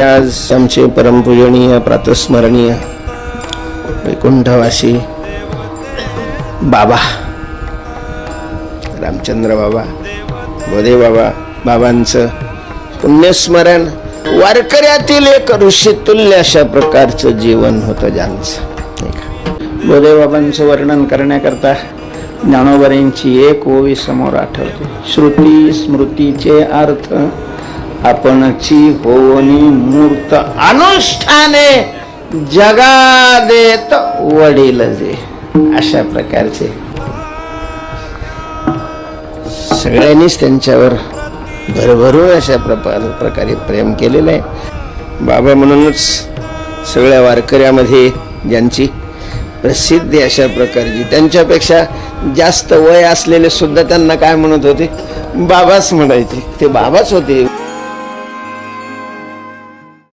आज आमचे परमपूजनीय प्रातस्मरणीय वैकुंठवासी बाबा रामचंद्र बाबा बोधे बाबांचं पुण्यस्मरण, वारकऱ्यातील एक ऋषितुल्य अशा प्रकारचं जीवन होतं ज्यांचं. बोधे बाबांचं वर्णन करण्याकरता ज्ञानोबरेंची एक ओवी समोर आठवते. श्रुती स्मृतीचे अर्थ आपणची होवनी मूर्त अनुष्ठाने जगा देत वडील जे. अशा प्रकारचे सगळ्यांनीच त्यांच्यावर भरभरून अशा प्रकारे प्रेम केलेलं आहे. बाबा म्हणूनच सगळ्या वारकऱ्यामध्ये ज्यांची प्रसिद्धी अशा प्रकारची, त्यांच्यापेक्षा जास्त वय असलेले सुद्धा त्यांना काय म्हणत होते, बाबाच म्हणायचे. ते बाबाच होते.